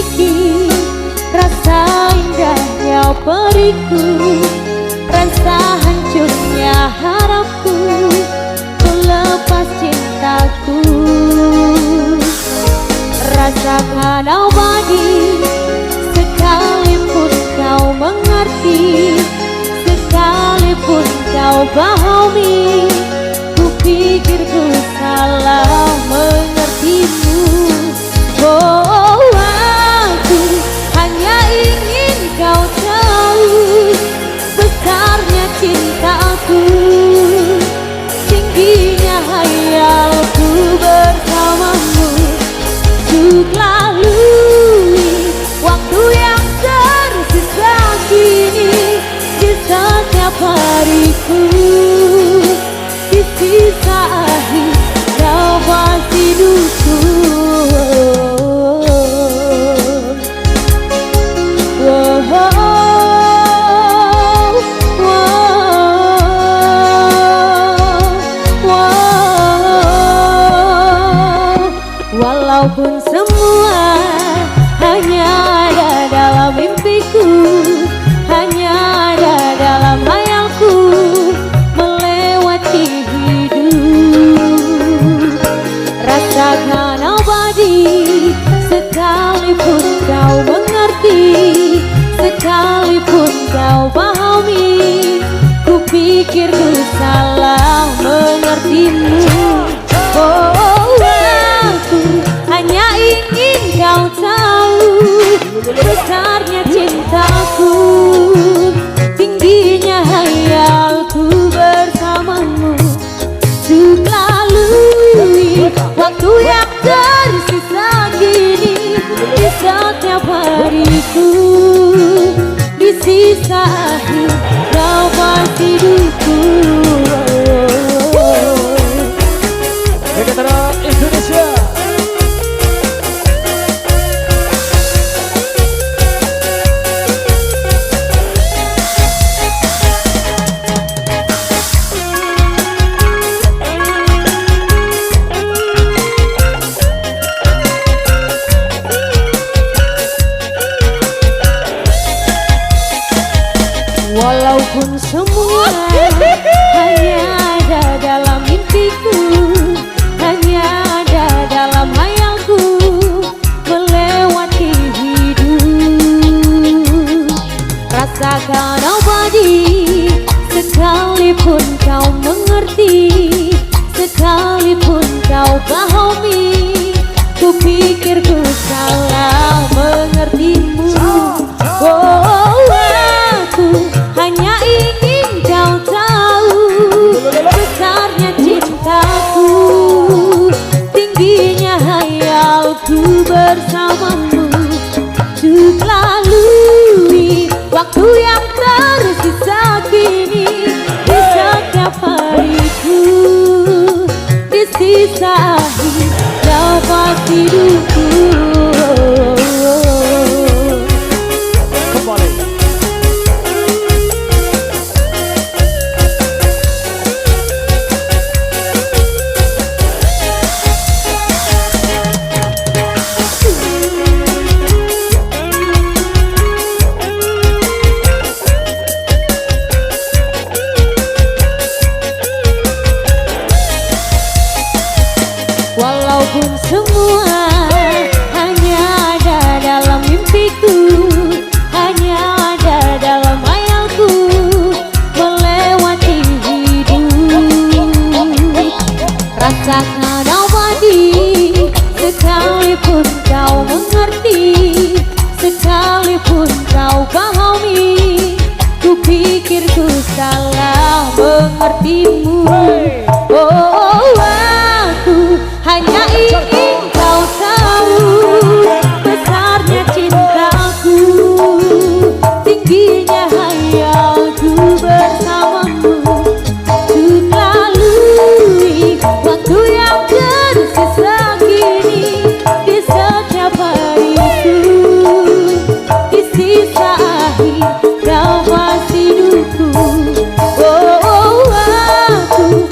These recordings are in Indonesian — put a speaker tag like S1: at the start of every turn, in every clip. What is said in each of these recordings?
S1: miliki, rasa indahnya periku, rasa hancurnya harapku, ku lepas cintaku. Rasakan abadi, sekalipun kau mengerti, sekalipun kau pahami, ku pikir ku salah mengertimu. Oh, aku hanya ingin kau tahu besarnya cintaku, tingginya hayalku bersamamu. Untuk lalui waktu yang tersisa kini, di setiap hariku, di sisa akhir nafas hidupku. Walaupun semua hanya ada dalam mimpiku, hanya ada dalam hayalku, melewati hidup. Rasakan abadi, sekalipun kau mengerti, sekalipun kau pahami, ku pikir ku salah mengertimu. Oh, aku hanya ingin kau tahu besarnya cintaku, tingginya hayalku bersamamu. Untuk lalui waktu yang tersisa kini, di setiap hariku, di sisa akhir nafas hidupku.
S2: Veteran Indonesia.
S1: Walaupun semua hanya ada dalam mimpiku, hanya ada dalam hayalku, melewati hidup. Rasakan abadi, sekalipun kau mengerti, sekalipun kau pahami, ku pikir ku salah mengertimu. Oh, aku hanya ingin kau tahu besarnya cintaku, tingginya hayalku bersamamu. Untuk lalui waktu yang tersisa kini, di setiap hariku, di sisa akhir nafas hidupku. Walaupun semua hanya ada dalam mimpiku, hanya ada dalam hayalku, melewati hidup. Rasakan abadi, sekalipun kau mengerti, sekalipun kau pahami, ku pikir ku salah mengertimu. Oh, aku hanya ingin kau tahu besarnya cintaku, tingginya hayalku bersamamu. Untuk lalui waktu yang tersisa kini, di setiap hariku, di sisa akhir nafas hidupku. Oh, aku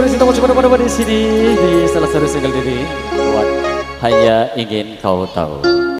S2: terima kasih teman-teman pada di sini di salah satu single ini buat Hanya Ingin Kau Tahu.